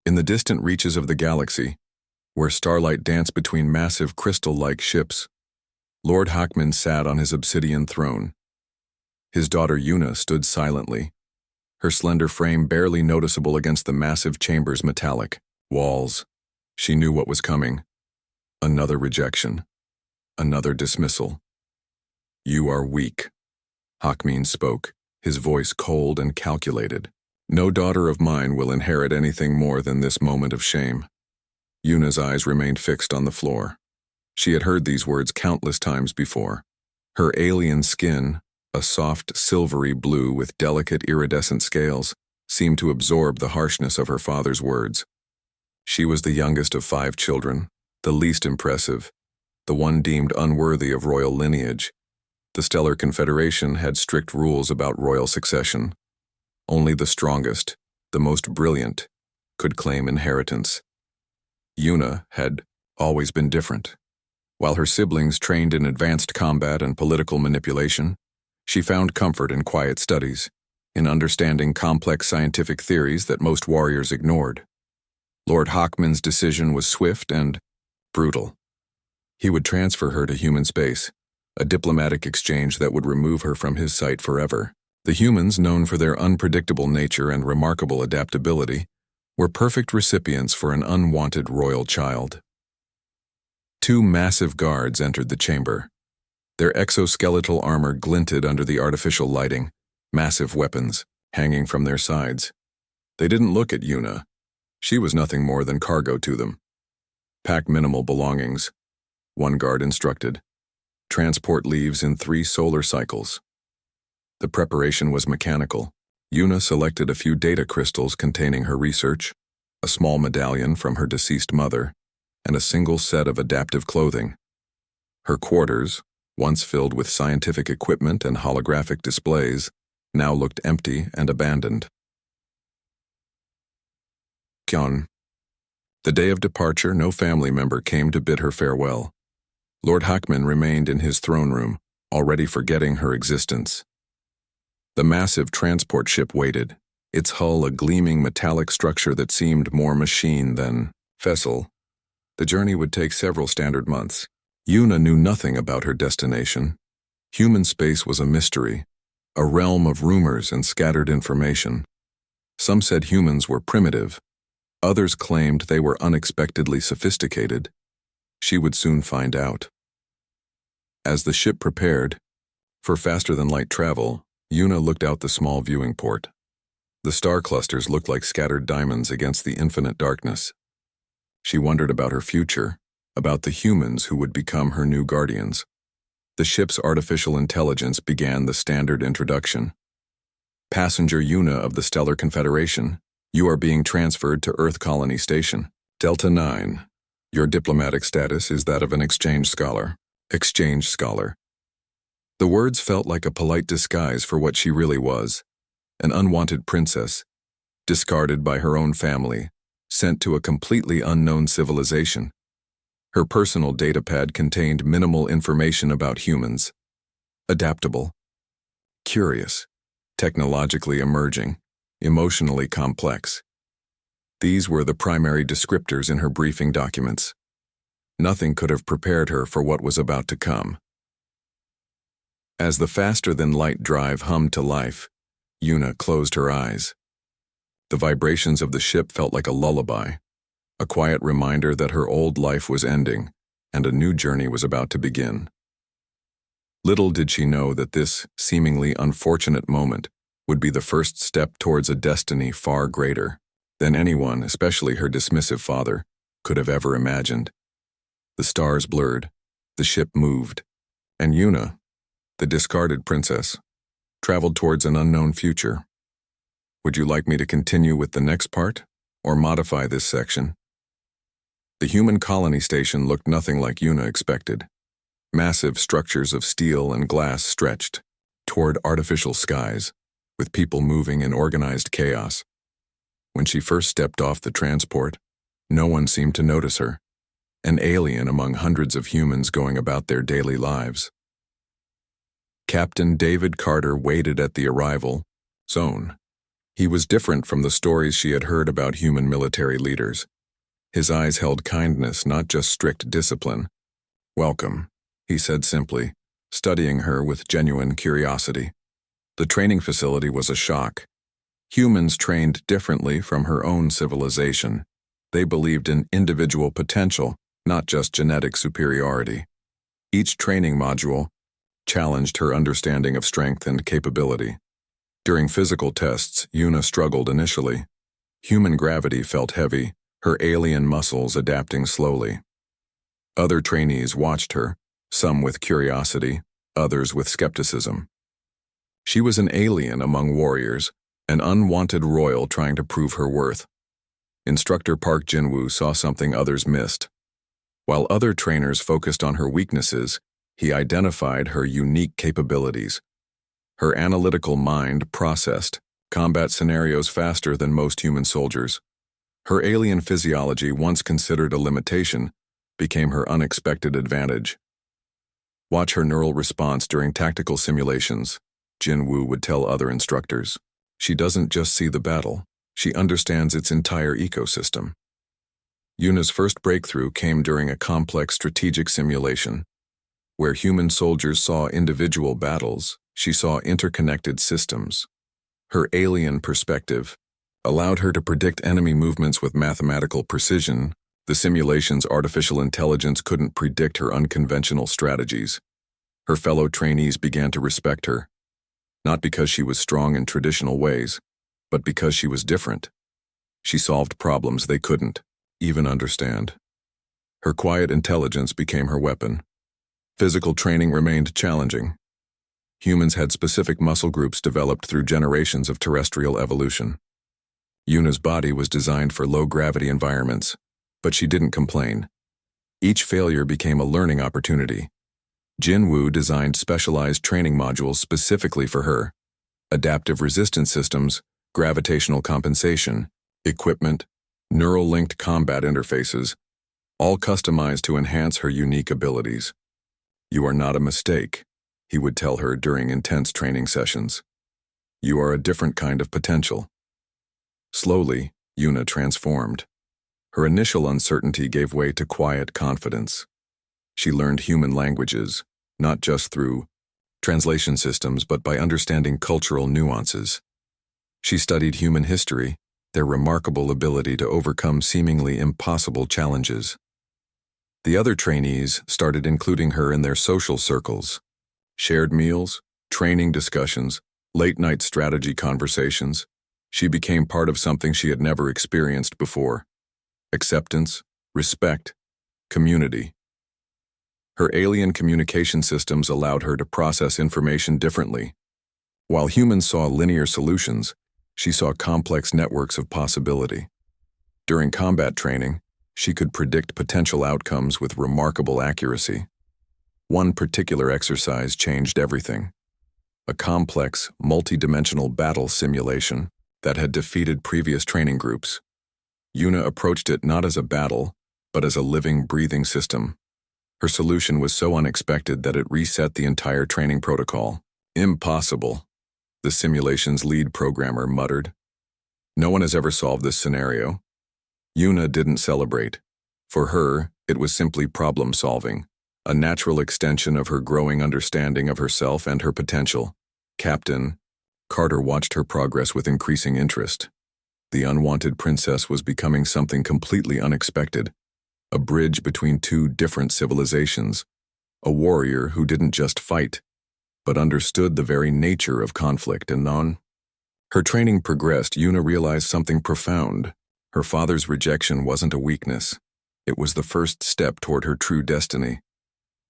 In the distant reaches of the galaxy, where starlight danced between massive crystal-like ships, Lord Hockman sat on his obsidian throne. His daughter Una stood silently, her slender frame barely noticeable against the massive chamber's metallic walls. She knew what was coming. Another rejection. Another dismissal. "You are weak," Hockman spoke, his voice cold and calculated. "No daughter of mine will inherit anything more than this moment of shame." Una's eyes remained fixed on the floor. She had heard these words countless times before. Her alien skin, a soft silvery blue with delicate iridescent scales, seemed to absorb the harshness of her father's words. She was the youngest of 5 children, the least impressive, the one deemed unworthy of royal lineage. The Stellar Confederation had strict rules about royal succession. Only the strongest, the most brilliant, could claim inheritance. Una had always been different. While her siblings trained in advanced combat and political manipulation, she found comfort in quiet studies, in understanding complex scientific theories that most warriors ignored. Lord Hockman's decision was swift and brutal. He would transfer her to human space, a diplomatic exchange that would remove her from his sight forever. The humans, known for their unpredictable nature and remarkable adaptability, were perfect recipients for an unwanted royal child. 2 massive guards entered the chamber. Their exoskeletal armor glinted under the artificial lighting, massive weapons hanging from their sides. They didn't look at Una. She was nothing more than cargo to them. "Pack minimal belongings," one guard instructed. "Transport leaves in 3 solar cycles." The preparation was mechanical. Una selected a few data crystals containing her research, a small medallion from her deceased mother, and a single set of adaptive clothing. Her quarters, once filled with scientific equipment and holographic displays, now looked empty and abandoned. Kyon. The day of departure, no family member came to bid her farewell. Lord Hockman remained in his throne room, already forgetting her existence. The massive transport ship waited, its hull a gleaming metallic structure that seemed more machine than vessel. The journey would take several standard months. Una knew nothing about her destination. Human space was a mystery, a realm of rumors and scattered information. Some said humans were primitive. Others claimed they were unexpectedly sophisticated. She would soon find out. As the ship prepared for faster-than-light travel, Una looked out the small viewing port. The star clusters looked like scattered diamonds against the infinite darkness. She wondered about her future, about the humans who would become her new guardians. The ship's artificial intelligence began the standard introduction. "Passenger Una of the Stellar Confederation, you are being transferred to Earth Colony Station. Delta 9. Your diplomatic status is that of an exchange scholar." Exchange scholar. The words felt like a polite disguise for what she really was, an unwanted princess, discarded by her own family, sent to a completely unknown civilization. Her personal datapad contained minimal information about humans. Adaptable, curious, technologically emerging, emotionally complex. These were the primary descriptors in her briefing documents. Nothing could have prepared her for what was about to come. As the faster-than-light drive hummed to life, Una closed her eyes. The vibrations of the ship felt like a lullaby, a quiet reminder that her old life was ending and a new journey was about to begin. Little did she know that this seemingly unfortunate moment would be the first step towards a destiny far greater than anyone, especially her dismissive father, could have ever imagined. The stars blurred, the ship moved, and Una, the discarded princess, traveled towards an unknown future. Would you like me to continue with the next part, or modify this section? The human colony station looked nothing like Una expected. Massive structures of steel and glass stretched toward artificial skies, with people moving in organized chaos. When she first stepped off the transport, no one seemed to notice her, an alien among hundreds of humans going about their daily lives. Captain David Carter waited at the arrival zone. He was different from the stories she had heard about human military leaders. His eyes held kindness, not just strict discipline. "Welcome," he said simply, studying her with genuine curiosity. The training facility was a shock. Humans trained differently from her own civilization. They believed in individual potential, not just genetic superiority. Each training module challenged her understanding of strength and capability. During physical tests, Una struggled initially. Human gravity felt heavy, her alien muscles adapting slowly. Other trainees watched her, some with curiosity, others with skepticism. She was an alien among warriors, an unwanted royal trying to prove her worth. Instructor Park Jinwoo saw something others missed. While other trainers focused on her weaknesses, he identified her unique capabilities. Her analytical mind processed combat scenarios faster than most human soldiers. Her alien physiology, once considered a limitation, became her unexpected advantage. "Watch her neural response during tactical simulations," Jinwoo would tell other instructors. "She doesn't just see the battle, she understands its entire ecosystem." Yuna's first breakthrough came during a complex strategic simulation. Where human soldiers saw individual battles, she saw interconnected systems. Her alien perspective allowed her to predict enemy movements with mathematical precision. The simulation's artificial intelligence couldn't predict her unconventional strategies. Her fellow trainees began to respect her, not because she was strong in traditional ways, but because she was different. She solved problems they couldn't even understand. Her quiet intelligence became her weapon. Physical training remained challenging. Humans had specific muscle groups developed through generations of terrestrial evolution. Yuna's body was designed for low-gravity environments, but she didn't complain. Each failure became a learning opportunity. Jinwoo designed specialized training modules specifically for her: adaptive resistance systems, gravitational compensation, equipment, neural-linked combat interfaces, all customized to enhance her unique abilities. "You are not a mistake," he would tell her during intense training sessions. "You are a different kind of potential." Slowly, Una transformed. Her initial uncertainty gave way to quiet confidence. She learned human languages, not just through translation systems, but by understanding cultural nuances. She studied human history, their remarkable ability to overcome seemingly impossible challenges. The other trainees started including her in their social circles. Shared meals, training discussions, late-night strategy conversations. She became part of something she had never experienced before: acceptance, respect, community. Her alien communication systems allowed her to process information differently. While humans saw linear solutions, she saw complex networks of possibility. During combat training, she could predict potential outcomes with remarkable accuracy. One particular exercise changed everything: a complex, multi-dimensional battle simulation that had defeated previous training groups. Una approached it not as a battle, but as a living, breathing system. Her solution was so unexpected that it reset the entire training protocol. "Impossible," the simulation's lead programmer muttered. "No one has ever solved this scenario." Una didn't celebrate. For her, it was simply problem-solving, a natural extension of her growing understanding of herself and her potential. "Captain," Carter watched her progress with increasing interest. The unwanted princess was becoming something completely unexpected: a bridge between two different civilizations, a warrior who didn't just fight, but understood the very nature of conflict. And on her training progressed, Una realized something profound. Her father's rejection wasn't a weakness. It was the first step toward her true destiny.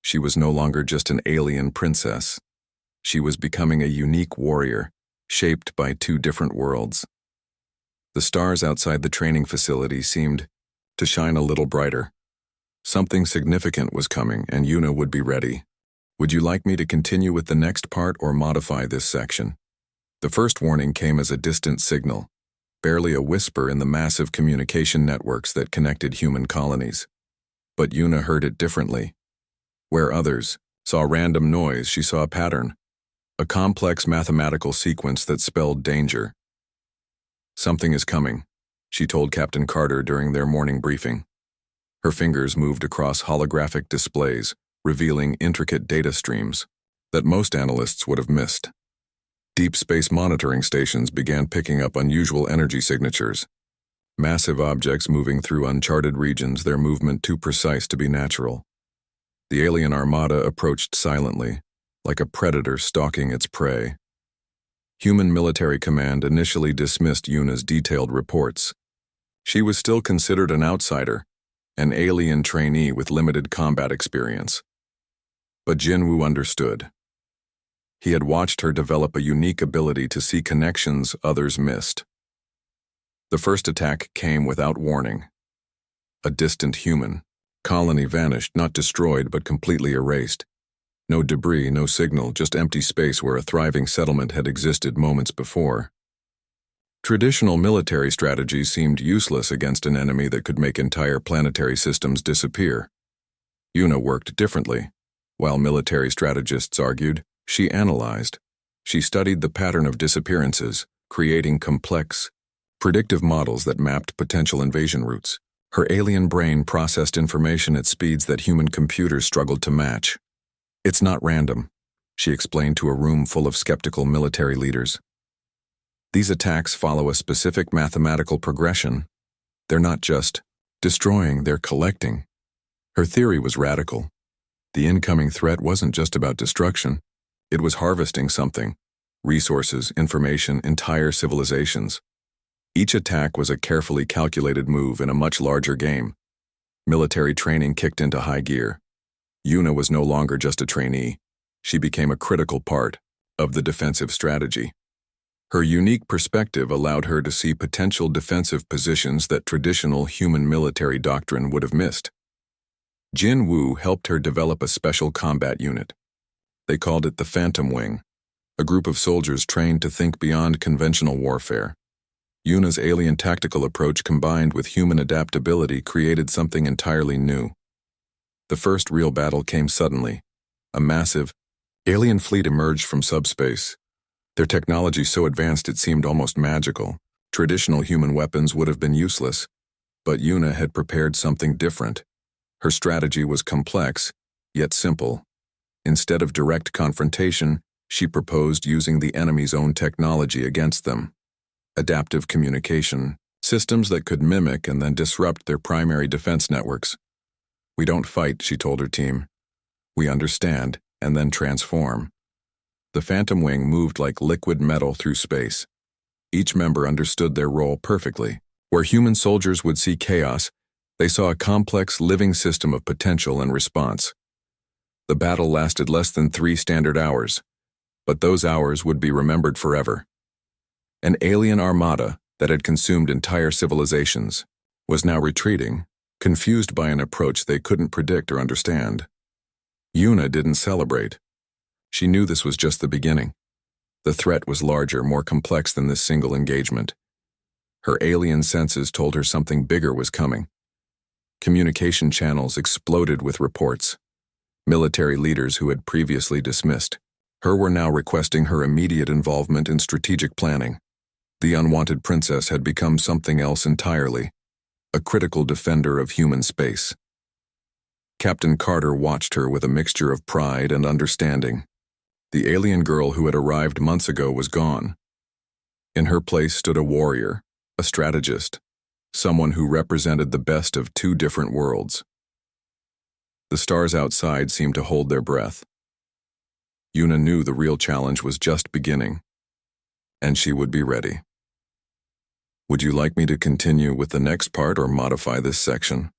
She was no longer just an alien princess. She was becoming a unique warrior, shaped by two different worlds. The stars outside the training facility seemed to shine a little brighter. Something significant was coming, and Una would be ready. "Would you like me to continue with the next part or modify this section?" The first warning came as a distant signal, barely a whisper in the massive communication networks that connected human colonies. But Una heard it differently. Where others saw random noise, she saw a pattern, a complex mathematical sequence that spelled danger. "Something is coming," she told Captain Carter during their morning briefing. Her fingers moved across holographic displays, revealing intricate data streams that most analysts would have missed. Deep space monitoring stations began picking up unusual energy signatures. Massive objects moving through uncharted regions, their movement too precise to be natural. The alien armada approached silently, like a predator stalking its prey. Human military command initially dismissed Yuna's detailed reports. She was still considered an outsider, an alien trainee with limited combat experience. But Jinwoo understood. He had watched her develop a unique ability to see connections others missed. The first attack came without warning. A distant human colony vanished, not destroyed but completely erased. No debris, no signal, just empty space where a thriving settlement had existed moments before. Traditional military strategies seemed useless against an enemy that could make entire planetary systems disappear. Yuna worked differently. While military strategists argued, she analyzed. She studied the pattern of disappearances, creating complex, predictive models that mapped potential invasion routes. Her alien brain processed information at speeds that human computers struggled to match. "It's not random," she explained to a room full of skeptical military leaders. "These attacks follow a specific mathematical progression. They're not just destroying, they're collecting." Her theory was radical. The incoming threat wasn't just about destruction. It was harvesting something: resources, information, entire civilizations. Each attack was a carefully calculated move in a much larger game. Military training kicked into high gear. Yuna was no longer just a trainee. She became a critical part of the defensive strategy. Her unique perspective allowed her to see potential defensive positions that traditional human military doctrine would have missed. Jinwoo helped her develop a special combat unit. They called it the Phantom Wing, a group of soldiers trained to think beyond conventional warfare. Yuna's alien tactical approach combined with human adaptability created something entirely new. The first real battle came suddenly. A massive alien fleet emerged from subspace. Their technology so advanced it seemed almost magical. Traditional human weapons would have been useless, but Yuna had prepared something different. Her strategy was complex, yet simple. Instead of direct confrontation, she proposed using the enemy's own technology against them. Adaptive communication, systems that could mimic and then disrupt their primary defense networks. "We don't fight," she told her team. "We understand, and then transform." The Phantom Wing moved like liquid metal through space. Each member understood their role perfectly. Where human soldiers would see chaos, they saw a complex living system of potential and response. The battle lasted less than 3 standard hours, but those hours would be remembered forever. An alien armada that had consumed entire civilizations was now retreating, confused by an approach they couldn't predict or understand. Yuna didn't celebrate. She knew this was just the beginning. The threat was larger, more complex than this single engagement. Her alien senses told her something bigger was coming. Communication channels exploded with reports. Military leaders who had previously dismissed her were now requesting her immediate involvement in strategic planning. The unwanted princess had become something else entirely, a critical defender of human space. Captain Carter watched her with a mixture of pride and understanding. The alien girl who had arrived months ago was gone. In her place stood a warrior, a strategist, someone who represented the best of 2 different worlds. The stars outside seemed to hold their breath. Yuna knew the real challenge was just beginning, and she would be ready. Would you like me to continue with the next part or modify this section?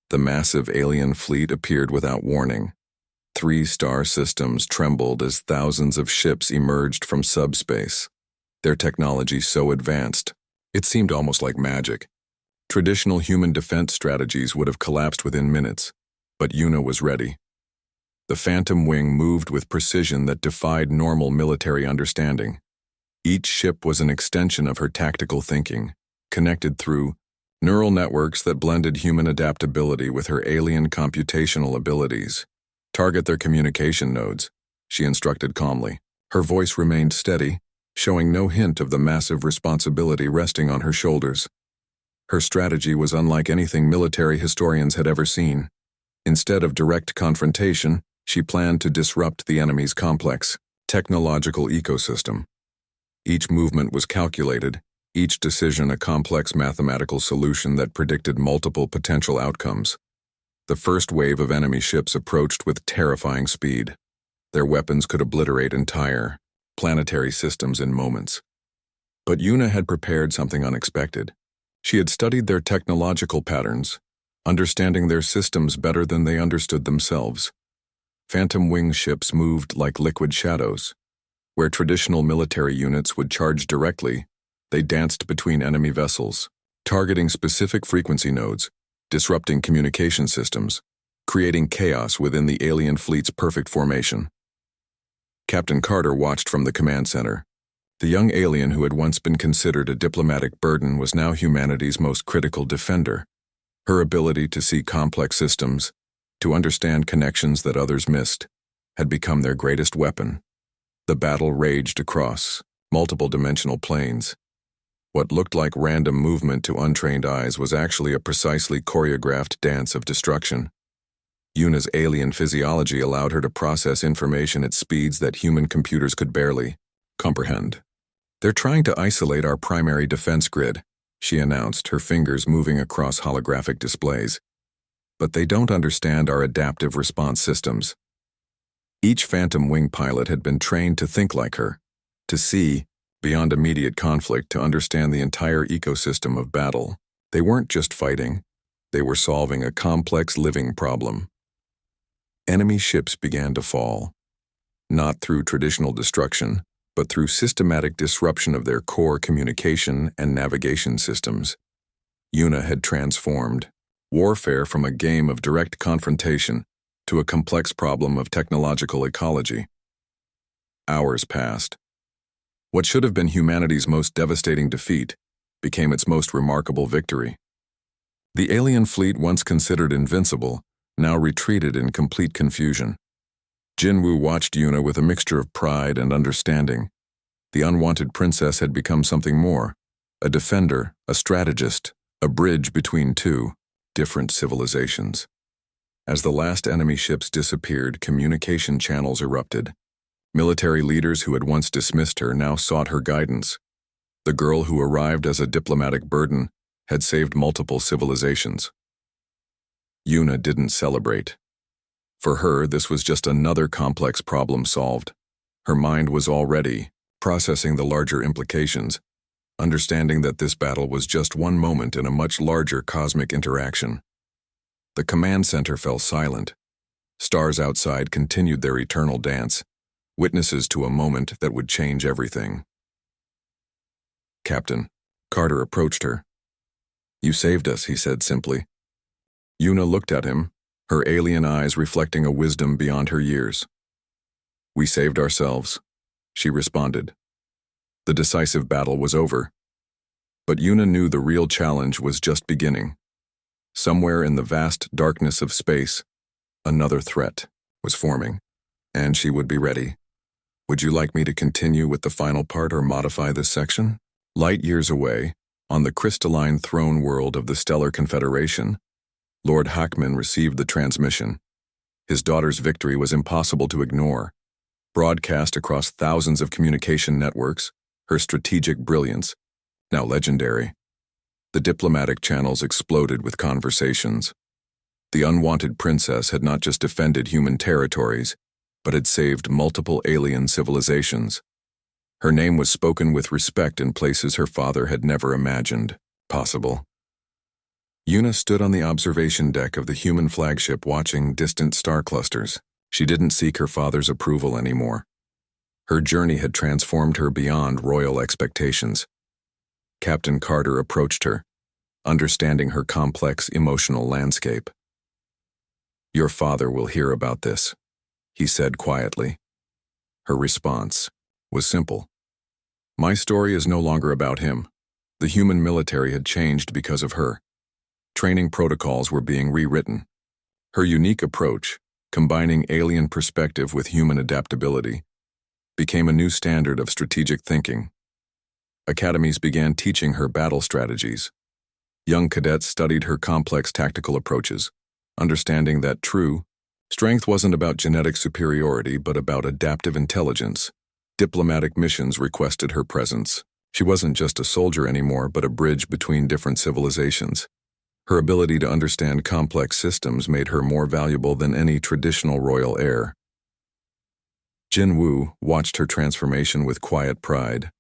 The massive alien fleet appeared without warning. 3 star systems trembled as thousands of ships emerged from subspace. Their technology so advanced, it seemed almost like magic. Traditional human defense strategies would have collapsed within minutes, but Yuna was ready. The Phantom Wing moved with precision that defied normal military understanding. Each ship was an extension of her tactical thinking, connected through neural networks that blended human adaptability with her alien computational abilities. "Target their communication nodes," she instructed calmly. Her voice remained steady, showing no hint of the massive responsibility resting on her shoulders. Her strategy was unlike anything military historians had ever seen. Instead of direct confrontation, she planned to disrupt the enemy's complex, technological ecosystem. Each movement was calculated, each decision a complex mathematical solution that predicted multiple potential outcomes. The first wave of enemy ships approached with terrifying speed. Their weapons could obliterate entire, planetary systems in moments. But Una had prepared something unexpected. She had studied their technological patterns, understanding their systems better than they understood themselves. Phantom wing ships moved like liquid shadows. Where traditional military units would charge directly, they danced between enemy vessels, targeting specific frequency nodes, disrupting communication systems, creating chaos within the alien fleet's perfect formation. Captain Carter watched from the command center. The young alien who had once been considered a diplomatic burden was now humanity's most critical defender. Her ability to see complex systems, to understand connections that others missed, had become their greatest weapon. The battle raged across multiple dimensional planes. What looked like random movement to untrained eyes was actually a precisely choreographed dance of destruction. Una's alien physiology allowed her to process information at speeds that human computers could barely comprehend. "They're trying to isolate our primary defense grid," she announced, her fingers moving across holographic displays. "But they don't understand our adaptive response systems." Each Phantom Wing pilot had been trained to think like her, to see beyond immediate conflict, to understand the entire ecosystem of battle. They weren't just fighting, they were solving a complex living problem. Enemy ships began to fall, not through traditional destruction, but through systematic disruption of their core communication and navigation systems. Una had transformed warfare from a game of direct confrontation to a complex problem of technological ecology. Hours passed. What should have been humanity's most devastating defeat became its most remarkable victory. The alien fleet, once considered invincible, now retreated in complete confusion. Jinwoo watched Una with a mixture of pride and understanding. The unwanted princess had become something more, a defender, a strategist, a bridge between two different civilizations. As the last enemy ships disappeared, communication channels erupted. Military leaders who had once dismissed her now sought her guidance. The girl who arrived as a diplomatic burden had saved multiple civilizations. Una didn't celebrate. For her, this was just another complex problem solved. Her mind was already processing the larger implications, understanding that this battle was just one moment in a much larger cosmic interaction. The command center fell silent. Stars outside continued their eternal dance, witnesses to a moment that would change everything. "Captain." Carter approached her. "You saved us," he said simply. Una looked at him, her alien eyes reflecting a wisdom beyond her years. "We saved ourselves," she responded. The decisive battle was over. But Una knew the real challenge was just beginning. Somewhere in the vast darkness of space, another threat was forming, and she would be ready. "Would you like me to continue with the final part or modify this section?" Light years away, on the crystalline throne world of the Stellar Confederation, Lord Hackman received the transmission. His daughter's victory was impossible to ignore. Broadcast across thousands of communication networks, her strategic brilliance, now legendary. The diplomatic channels exploded with conversations. The unwanted princess had not just defended human territories, but had saved multiple alien civilizations. Her name was spoken with respect in places her father had never imagined possible. Una stood on the observation deck of the human flagship watching distant star clusters. She didn't seek her father's approval anymore. Her journey had transformed her beyond royal expectations. Captain Carter approached her, understanding her complex emotional landscape. "Your father will hear about this," he said quietly. Her response was simple. "My story is no longer about him. The human military had changed because of her. Training protocols were being rewritten. Her unique approach, combining alien perspective with human adaptability, became a new standard of strategic thinking. Academies began teaching her battle strategies. Young cadets studied her complex tactical approaches, understanding that true strength wasn't about genetic superiority but about adaptive intelligence. Diplomatic missions requested her presence. She wasn't just a soldier anymore but a bridge between different civilizations. Her ability to understand complex systems made her more valuable than any traditional royal heir. Jin Wu watched her transformation with quiet pride.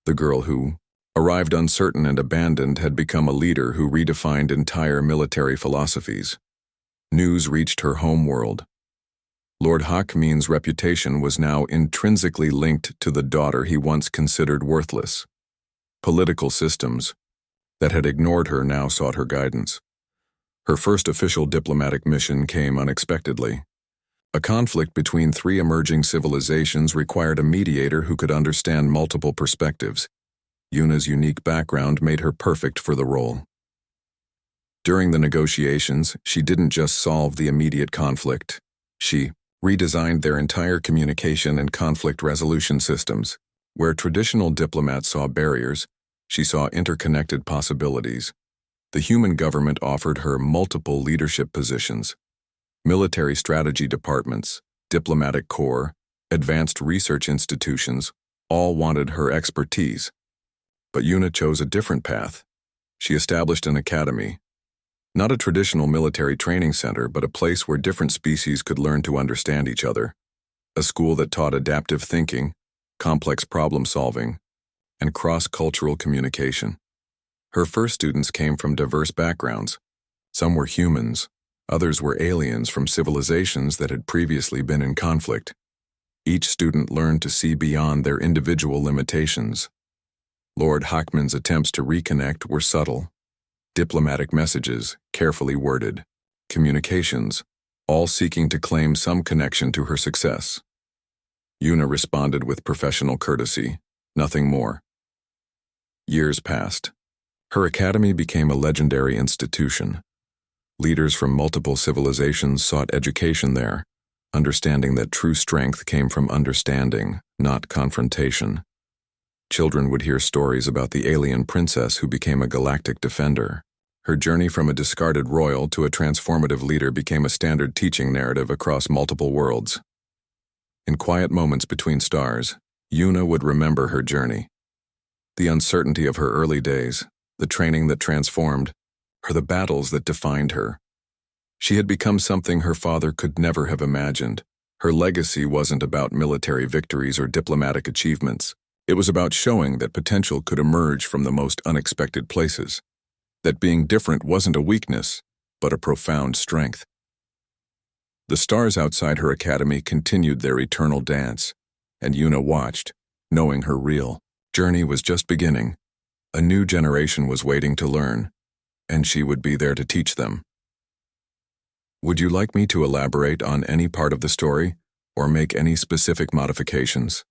The girl who arrived uncertain and abandoned had become a leader who redefined entire military philosophies. News reached her home world. Lord Hakmin's reputation was now intrinsically linked to the daughter he once considered worthless. Political systems that had ignored her now sought her guidance. Her first official diplomatic mission came unexpectedly. A conflict between three emerging civilizations required a mediator who could understand multiple perspectives. Yuna's unique background made her perfect for the role. During the negotiations, she didn't just solve the immediate conflict. She redesigned their entire communication and conflict resolution systems. Where traditional diplomats saw barriers, she saw interconnected possibilities. The human government offered her multiple leadership positions. Military strategy departments, diplomatic corps, advanced research institutions, all wanted her expertise. But Yuna chose a different path. She established an academy. Not a traditional military training center, but a place where different species could learn to understand each other. A school that taught adaptive thinking, complex problem solving, and cross-cultural communication. Her first students came from diverse backgrounds. Some were humans, others were aliens from civilizations that had previously been in conflict. Each student learned to see beyond their individual limitations. Lord Hakmin's attempts to reconnect were subtle. Diplomatic messages, carefully worded, communications, all seeking to claim some connection to her success. Yuna responded with professional courtesy, nothing more. Years passed. Her academy became a legendary institution. Leaders from multiple civilizations sought education there, understanding that true strength came from understanding, not confrontation. Children would hear stories about the alien princess who became a galactic defender. Her journey from a discarded royal to a transformative leader became a standard teaching narrative across multiple worlds. In quiet moments between stars, Yuna would remember her journey. The uncertainty of her early days, the training that transformed her, the battles that defined her. She had become something her father could never have imagined. Her legacy wasn't about military victories or diplomatic achievements. It was about showing that potential could emerge from the most unexpected places. That being different wasn't a weakness, but a profound strength. The stars outside her academy continued their eternal dance, and Yuna watched, knowing her real journey was just beginning. A new generation was waiting to learn, and she would be there to teach them. Would you like me to elaborate on any part of the story, or make any specific modifications?